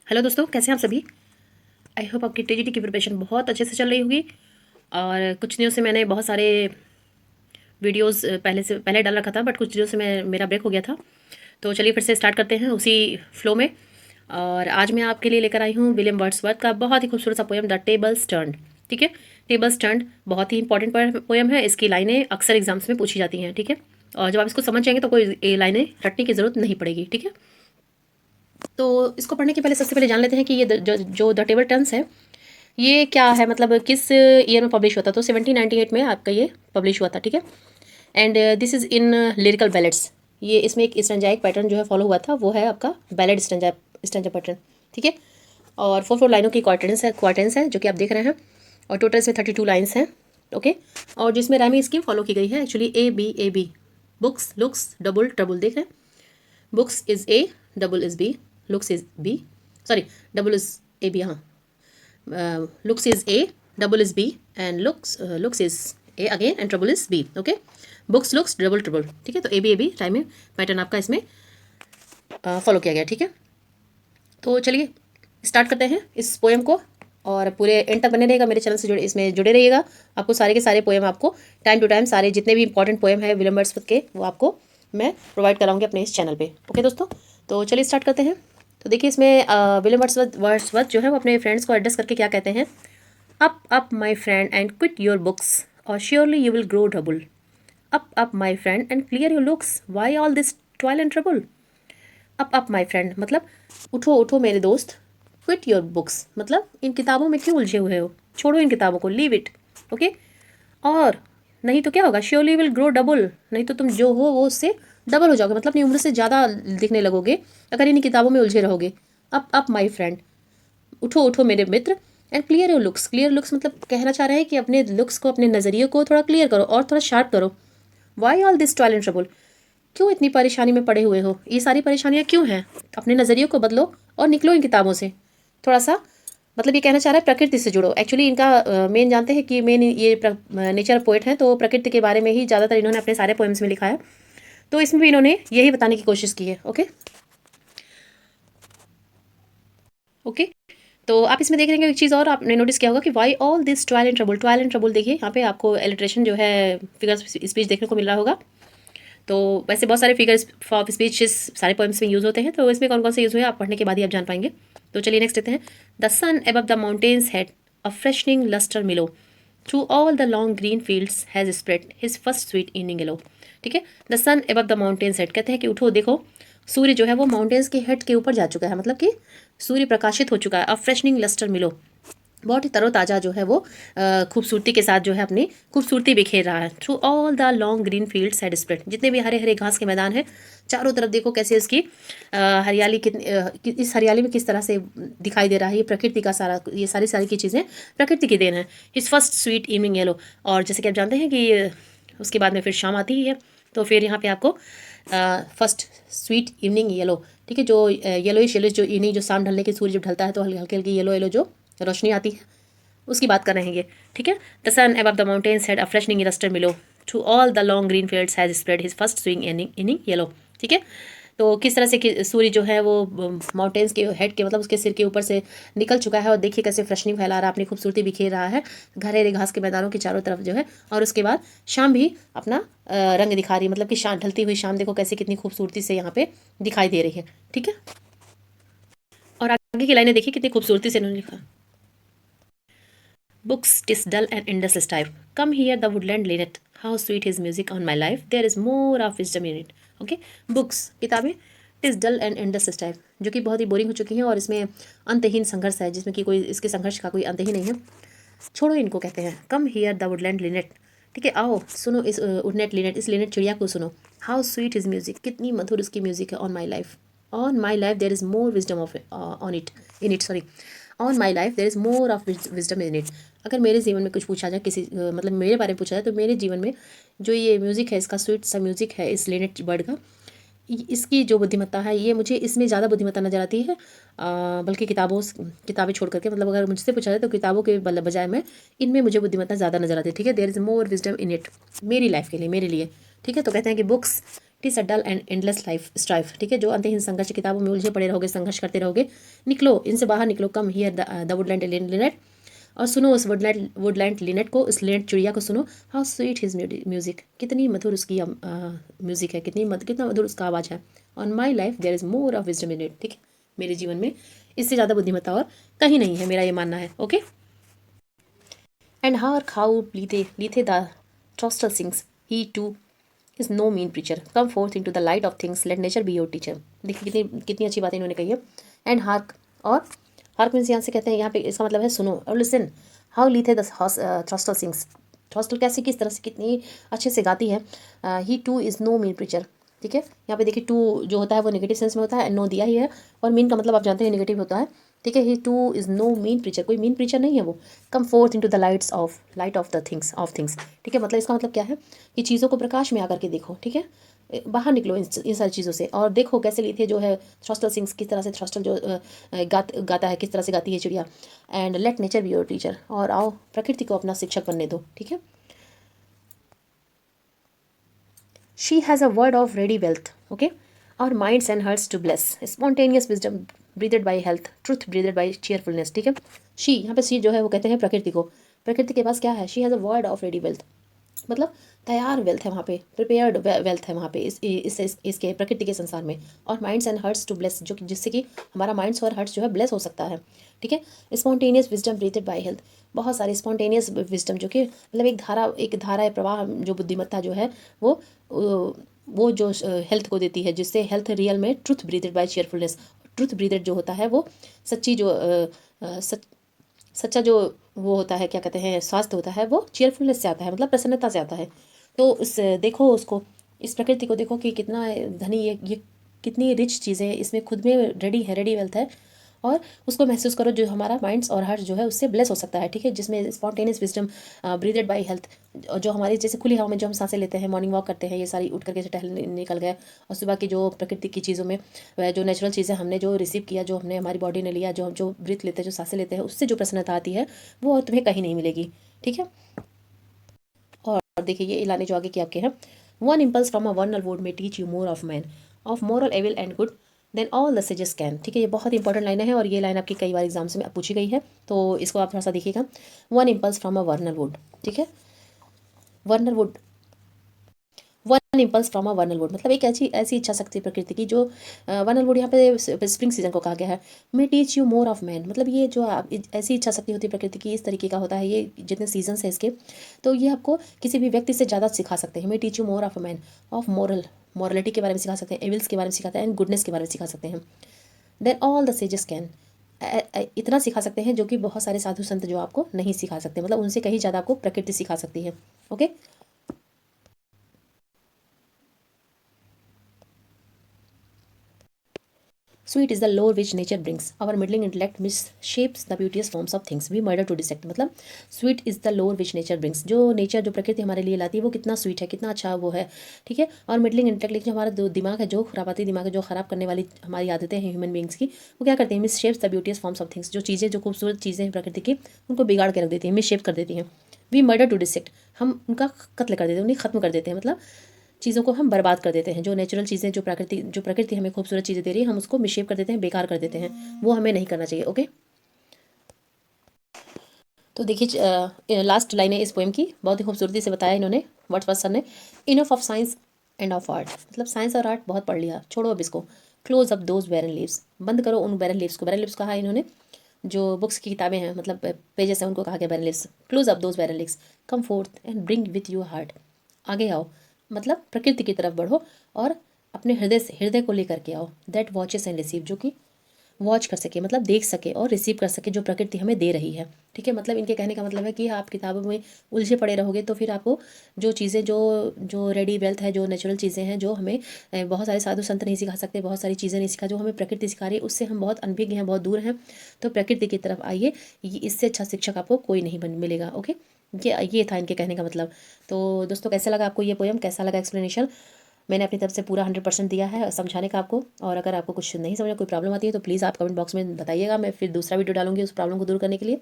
Hello दोस्तों, कैसे हैं आप सभी। आई होप आपकी टीजीटी की प्रिपरेशन बहुत अच्छे से चल रही होगी। और कुछ दिनों से मैंने बहुत सारे वीडियोस पहले डाल रखा था, बट कुछ दिनों से मेरा ब्रेक हो गया था। तो चलिए फिर से स्टार्ट करते हैं उसी फ्लो में। और आज मैं आपके लिए लेकर आई हूँ विलियम वर्ड्सवर्थ का बहुत ही खूबसूरत सा पोएम द टेबल्स टर्न्ड। ठीक है, टेबल्स टर्न्ड बहुत ही इंपॉर्टेंट पोएम है। इसकी लाइनें अक्सर एग्जाम्स में पूछी जाती हैं। ठीक है, और जब आप इसको समझ जाएंगे तो कोई ये लाइनें रटने की ज़रूरत नहीं पड़ेगी। ठीक है, तो इसको पढ़ने के पहले सबसे पहले जान लेते हैं कि ये जो द टेबल टर्न्स है ये क्या है, मतलब किस ईयर में पब्लिश हुआ था। तो 1798 में आपका ये पब्लिश हुआ था। ठीक है, and this is in lyrical ballads. ये इसमें एक स्टैंजाइक पैटर्न जो है फॉलो हुआ था, वो है आपका बैलेड स्टैंजा पैटर्न। ठीक है, और 4 लाइनों की क्वार्टेंस है जो कि आप देख रहे हैं। और टोटल इसमें 32 लाइन्स हैं। ओके, और जिसमें राइमिंग स्कीम फॉलो की गई है actually A B books looks double trouble. देख रहे हैं, books is A, double is B, looks is B, sorry, double is AB, हाँ, looks is A, double is B, and looks is A again and trouble is B. Okay, books looks double trouble. ठीक है, तो A B time pattern आपका इसमें follow किया गया। ठीक है, तो चलिए स्टार्ट करते हैं इस पोएम को। और पूरे एंड तक बने रहेगा, मेरे चैनल से इसमें जुड़े रहिएगा। आपको सारे के सारे पोएम आपको टाइम टू टाइम सारे जितने भी इंपॉर्टेंट पोएम है विलियम वर्ड्सवर्थ के वो आपको मैं प्रोवाइड कराऊंगी अपने इस चैनल पे। ओके दोस्तों, तो चलिए स्टार्ट करते हैं। तो देखिए इसमें विलियम वर्ड्सवर्थ जो है वो अपने फ्रेंड्स को एड्रेस करके क्या कहते हैं। Up my friend and quit your books और surely you will grow double. Up my friend and clear your looks, why all this toil and trouble. Up my friend मतलब उठो उठो मेरे दोस्त। क्विट योर बुक्स मतलब इन किताबों में क्यों उलझे हुए हो, छोड़ो इन किताबों को, लीव इट। ओके, और नहीं तो क्या होगा, श्योरली विल ग्रो डबल, नहीं तो तुम जो हो वो उससे डबल हो जाओगे, मतलब अपनी उम्र से ज़्यादा दिखने लगोगे अगर इन किताबों में उलझे रहोगे। अप माई फ्रेंड, उठो उठो मेरे मित्र। And clear your looks, clear looks मतलब कहना चाह रहे हैं कि अपने लुक्स को, अपने नज़रिए को थोड़ा क्लियर करो और थोड़ा शार्प करो। Y all this toil and trouble, क्यों इतनी परेशानी में पड़े हुए हो, ये सारी परेशानियाँ क्यों हैं। अपने नज़रिए को बदलो और निकलो इन किताबों से थोड़ा सा। मतलब ये कहना चाह रहा है प्रकृति से जुड़ो। एक्चुअली इनका मेन जानते हैं कि मेन ये नेचर पोएट हैं, तो प्रकृति के बारे में ही ज़्यादातर इन्होंने अपने सारे पोएम्स में लिखा है। तो इसमें भी इन्होंने यही बताने की कोशिश की है। ओके ओके, तो आप इसमें देख रहे हैं एक चीज़ और आपने नोटिस किया होगा कि Y all this toil and trouble. Toil and trouble देखिए यहाँ पे आपको एलिट्रेशन जो है फिगर स्पीच देखने को मिल रहा होगा। तो वैसे बहुत सारे फिगर्स ऑफ स्पीचेस सारे पोएम्स में यूज़ होते हैं, तो इसमें कौन कौन से यूज़ हुए आप पढ़ने के बाद ही आप जान पाएंगे। तो चलिए नेक्स्ट देखते हैं। The sun above the mountains head a freshening lustre mellow, through all the long green fields has spread his first sweet evening yellow. ठीक है, the sun above the mountains head कहते हैं कि उठो देखो, सूर्य जो है वो माउंटेन्स के हेड के ऊपर जा चुका है, मतलब कि सूर्य प्रकाशित हो चुका है। अ फ्रेशनिंग लस्टर मिलो, बहुत ही तरोताज़ा जो है वो खूबसूरती के साथ जो है अपनी खूबसूरती बिखेर रहा है। Through all the long green fields had spread, जितने भी हरे हरे घास के मैदान हैं चारों तरफ देखो कैसे इसकी हरियाली इस हरियाली में किस तरह से दिखाई दे रहा है। ये प्रकृति का सारा, ये सारी सारी की चीज़ें प्रकृति की देन है। His first sweet evening yellow, और जैसे कि आप जानते हैं कि उसके बाद में फिर शाम आती ही है, तो फिर यहाँ पे आपको फर्स्ट स्वीट इवनिंग येलो। ठीक है, जो येलोइश जो इवनिंग, जो शाम ढलने की सूर्य जब ढलता है तो हल्की हल्की येलो येलो जो रोशनी आती है उसकी बात कर रहे हैं ये। ठीक है, the sun above the mountains head a freshening lustre mellow, through all the long green fields has spread his first स्विंग इनिंग येलो। ठीक है, तो किस तरह से सूर्य जो है वो माउंटेन्स के हेड के, मतलब उसके सिर के ऊपर से निकल चुका है, और देखिए कैसे फ्रेशनिंग फैला रहा है, अपनी खूबसूरती बिखेर रहा है हरे हरे घास के मैदानों के चारों तरफ जो है। और उसके बाद शाम भी अपना रंग दिखा रही है, मतलब कि शाम ढलती हुई शाम देखो कैसे कितनी खूबसूरती से यहाँ पे दिखाई दे रही है। ठीक है, और आगे की लाइनें देखिए कितनी खूबसूरती से इन्होंने लिखा। Books, 'tis dull and endless type. Come here, the woodland linnet. How sweet his music on my life. There is more of wisdom in it. Okay? Books, किताबें, 'tis dull and endless type, जो कि बहुत ही boring हो चुकी हैं और इसमें अंतहीन संघर्ष है, जिसमें कि कोई इसके संघर्ष का कोई अंत ही नहीं है। छोड़ो इनको कहते हैं। Come here the Woodland Lynette, ठीक है, आओ सुनो इस वुडलैंड लिनेट, इस लिनेट चिड़िया को सुनो। हाउ स्वीट इज म्यूजिक, कितनी मधुर उसकी म्यूजिक है। On my life there is more wisdom of on it in it sorry on my life there is more of wisdom in it. अगर मेरे जीवन में कुछ पूछा जाए, किसी मतलब मेरे बारे में पूछा जाए, तो मेरे जीवन में जो ये म्यूज़िक है, इसका स्वीट सा म्यूज़िक है इस लिनेट बर्ड का, इसकी जो बुद्धिमत्ता है ये मुझे इसमें ज़्यादा बुद्धिमत्ता नज़र आती है, बल्कि किताबें छोड़ करके, मतलब अगर मुझसे पूछा जाए तो किताबों के बजाय में इनमें मुझे बुद्धिमत्ता ज़्यादा नज़र आती है। ठीक है, there is more wisdom in it, मेरी लाइफ के लिए, मेरे लिए। ठीक है, तो कहते हैं कि books it is a dull and endless life strife, ठीक है, जो अंतहीन संघर्ष, किताबों में उलझे पड़े रहोगे, संघर्ष करते रहोगे, निकलो इनसे बाहर निकलो, come here the Woodland Lynette, और सुनो उस वुडलैंड लिनेट को, उस लिनेट चिड़िया को सुनो, हाउ स्वीट हिज म्यूजिक, कितनी मधुर उसकी म्यूजिक है, कितना मधुर उसका आवाज़ है, on my life there is more of wisdom in it, ठीक है, मेरे जीवन में इससे ज़्यादा बुद्धिमत्ता और कहीं नहीं है, मेरा ये मानना है, okay. And hark how blithe the throstle sings, he too is no mean preacher, come forth into the light of things, let nature be your teacher. देखिए कितनी कितनी अच्छी बातें इन्होंने कही है। एंड हार्क, और हार्क मीन्स यहाँ से कहते हैं, यहाँ पे इसका मतलब है सुनो, और listen how blithe the throstle sings, throstle कैसे किस तरह से कितनी अच्छे से गाती है। He too is no mean preacher, ठीक है, यहाँ पे देखिए टू जो होता है वो नेगेटिव सेंस में होता है, नो दिया ही है, और मीन का मतलब आप जानते हैं नेगेटिव होता है, ठीक है। He too is no mean preacher, कोई मीन प्रीचर नहीं है वो। Come forth into the light of the things, ठीक है, मतलब इसका मतलब क्या है कि चीज़ों को प्रकाश में आकर के देखो, ठीक है, बाहर निकलो इन सारी चीज़ों से, और देखो कैसे लीथे जो है थ्रस्टल सिंग्स, किस तरह से थ्रस्टल जो गाता है, किस तरह से गाती है चिड़िया। And let nature be your teacher, और आओ प्रकृति को अपना शिक्षक बनने दो, ठीक है। She has a word of ready wealth, okay? Our minds and hearts to bless. Spontaneous wisdom breathed by health, truth breathed by cheerfulness, ठीक है। She, यहाँ पे she जो है वो कहते हैं प्रकृति को, प्रकृति के पास क्या है, she has a word of ready wealth, मतलब तैयार वेल्थ है वहाँ पे, प्रिपेयर्ड वेल्थ है वहाँ पे इसके प्रकृति के संसार में। और minds and hearts to bless, जो कि जिससे कि हमारा माइंड्स और हार्ट्स जो है ब्लेस हो सकता है, ठीक है। स्पॉन्टेनियस विजडम ब्रीथेड बाय हेल्थ, बहुत सारी स्पॉन्टेनियस विजडम जो कि मतलब एक धारा प्रवाह, जो बुद्धिमत्ता जो है वो जो हेल्थ को देती है, जिससे हेल्थ रियल में truth breathed by cheerfulness, truth breathed जो होता है वो सच्ची जो सच्चा जो वो होता है, क्या कहते हैं, स्वास्थ्य होता है, वो चीयरफुलनेस से आता है, मतलब प्रसन्नता से आता है। तो उस देखो उसको, इस प्रकृति को देखो कि कितना धनी, ये कितनी रिच चीज़ें इसमें खुद में रेडी वेल्थ है, और उसको महसूस करो, जो हमारा माइंड्स और हार्ट जो है उससे ब्लेस हो सकता है, ठीक है, जिसमें स्पॉन्टेनियस विजडम ब्रीथेड बाय हेल्थ, जो हमारी जैसे खुली हवा में जो हम सांसें लेते हैं, मॉर्निंग वॉक करते हैं, ये सारी उठ करके से टहल निकल गए, और सुबह की जो प्रकृति की चीज़ों में जो नेचुरल चीज़ें हमने जो रिसीव किया, जो हमने हमारी बॉडी ने लिया, जो हम जो ब्रीथ लेते हैं, जो सांसें लेते हैं, उससे जो प्रसन्नता आती है वो और तुम्हें कहीं नहीं मिलेगी, ठीक है। और देखिए ये लाने जो आगे की आपके हैं, one impulse from a vernal wood may teach you more of man, of moral evil and good than all the sages can, ठीक है, ये बहुत इंपॉर्टेंट लाइन है, और ये लाइन आपकी कई बार एग्जाम्स में पूछी गई है, तो इसको आप थोड़ा सा देखिएगा। One impulse from a vernal would, ठीक है, वर्नल would, one impulse from a vernal would मतलब एक ऐसी इच्छा शक्ति प्रकृति की, जो वर्नल वुड यहाँ पे स्प्रिंग सीजन को कहा गया है। May teach you more of man, मतलब ये जो ऐसी इच्छा शक्ति होती है प्रकृति की, इस तरीके का होता है, ये जितने सीजन्स हैं इसके, तो ये आपको किसी भी व्यक्ति से ज़्यादा सिखा सकते हैं। May teach you more of a man, of morality के बारे में सिखा सकते हैं, एविल्स के बारे में सिखाते हैं, एंड गुडनेस के बारे में सिखा सकते हैं। Then all the sages can, इतना सिखा सकते हैं जो कि बहुत सारे साधु संत जो आपको नहीं सिखा सकते, मतलब उनसे कहीं ज़्यादा आपको प्रकृति सिखा सकती है, okay. Sweet is the lore which nature brings. Our middling intellect misshapes the beauteous forms of things. We murder to dissect. मतलब sweet is the lore which nature brings. जो नेचर जो प्रकृति हमारे लिए लाती है वो कितना स्वीट है, कितना अच्छा वो है, ठीक है। और मिडलिंग इंटेलेक्ट जो हमारा दिमाग है, जो खुरापाती दिमाग है, जो खराब करने वाली हमारी आदतें हैं ह्यूमन बींग्स की, वो क्या करते हैं, misshapes the beauteous forms of things, जो चीज़ें जो खूबसूरत चीज़ें हैं प्रकृति की, उनको बिगाड़ के रख देती हैं, मिस शेप कर देती हैं। वी मर्डर टू डिसेक्ट, हम उनका कत्ल कर देते हैं, उन्हें खत्म कर देते हैं, मतलब चीज़ों को हम बर्बाद कर देते हैं। जो नेचुरल चीज़ें, जो प्रकृति हमें खूबसूरत चीज़ें दे रही है, हम उसको मिसशेप कर देते हैं, बेकार कर देते हैं, वो हमें नहीं करना चाहिए, ओके। तो देखिए लास्ट लाइन है इस पोएम की, बहुत ही खूबसूरती से बताया इन्होंने वर्ड्सवर्थ सर ने। Enough of science and of art, मतलब साइंस और आर्ट बहुत पढ़ लिया, छोड़ो अब इसको। Close up those barren leaves, बंद करो उन बैरन लीव्स को। बैरन लीव्स कहा है इन्होंने, जो बुक्स की किताबें हैं, मतलब पेजेस हैं, उनको कहा गया barren leaves. Close up those barren leaves, come forth and bring with your heart, आगे आओ, मतलब प्रकृति की तरफ बढ़ो, और अपने हृदय को लेकर के आओ। दैट वॉचेस एंड रिसीव, जो कि वॉच कर सके, मतलब देख सके और रिसीव कर सके जो प्रकृति हमें दे रही है, ठीक है। मतलब इनके कहने का मतलब है कि आप किताबों में उलझे पड़े रहोगे तो फिर आपको जो चीज़ें जो रेडी वेल्थ है, जो नेचुरल चीज़ें हैं, जो हमें बहुत सारे साधु संत नहीं सिखा सकते, बहुत सारी चीज़ें नहीं सिखा, जो हमें प्रकृति सिखा रही है, उससे हम बहुत अनभिज्ञ हैं, बहुत दूर हैं। तो प्रकृति की तरफ आइए, इससे अच्छा शिक्षक आपको कोई नहीं मिलेगा, ओके। ये था इनके कहने का मतलब। तो दोस्तों कैसा लगा आपको ये पोएम, कैसा लगा एक्सप्लेनेशन? मैंने अपनी तरफ से पूरा 100% दिया है समझाने का आपको, और अगर आपको कुछ नहीं समझ, कोई प्रॉब्लम आती है तो प्लीज़ आप कमेंट बॉक्स में बताइएगा, मैं फिर दूसरा वीडियो डालूंगी उस प्रॉब्लम को दूर करने के लिए।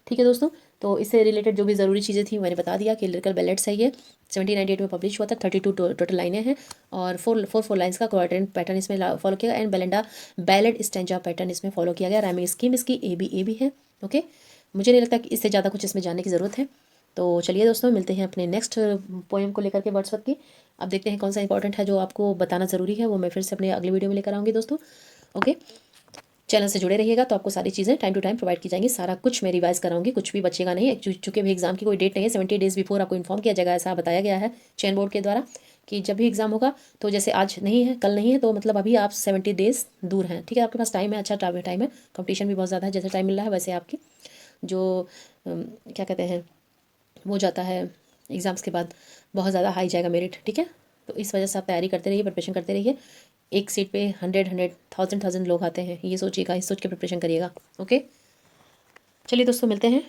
ठीक है दोस्तों, तो इससे रिलेटेड जो भी ज़रूरी चीज़ें थी मैंने बता दिया कि लिरिकल बैलेट्स है ये 1798 में पब्लिश हुआ था। 32 टोटल लाइनें हैं और फोर लाइन्स का क्वाड्रेंट पैटर्न इसमें फॉलो किया गया एंड बेलेंडा बैलेट स्टेंजा पैटर्न इसमें फॉलो किया गया। राइमिंग स्कीम इसकी ए बी है। ओके, मुझे नहीं लगता कि इससे ज़्यादा कुछ इसमें जानने की ज़रूरत है। तो चलिए दोस्तों, मिलते हैं अपने नेक्स्ट पोएम को लेकर के वर्ड्सवर्थ की। अब देखते हैं कौन सा इंपॉर्टेंट है जो आपको बताना ज़रूरी है, वो मैं फिर से अपने अगले वीडियो में लेकर आऊँगी दोस्तों। ओके, चैनल से जुड़े रहिएगा तो आपको सारी चीज़ें टाइम टू टाइम प्रोवाइड की जाएंगी। सारा कुछ मैं रिवाइज कराऊंगी, कुछ भी बचेगा नहीं। चूँकि भी एग्जाम की कोई डेट नहीं है, 70 डेज़ बिफोर आपको इन्फॉर्म किया जाएगा, ऐसा बताया गया है चयन बोर्ड के द्वारा कि जब भी एग्जाम होगा तो जैसे आज नहीं है, कल नहीं है, तो मतलब अभी आप 70 डेज़ दूर हैं। ठीक है, आपके पास टाइम है, अच्छा टाइम है। कंपटीशन भी बहुत ज़्यादा है, जैसे टाइम मिल रहा है वैसे आपकी जो क्या कहते हैं वो जाता है एग्ज़ाम्स के बाद बहुत ज़्यादा हाई जाएगा मेरिट। ठीक है, तो इस वजह से आप तैयारी करते रहिए, प्रिपरेशन करते रहिए। एक सीट पे 100 थाउजेंड लोग आते हैं, ये सोचिएगा, इस सोच के प्रिपरेशन करिएगा। ओके, चलिए दोस्तों, मिलते हैं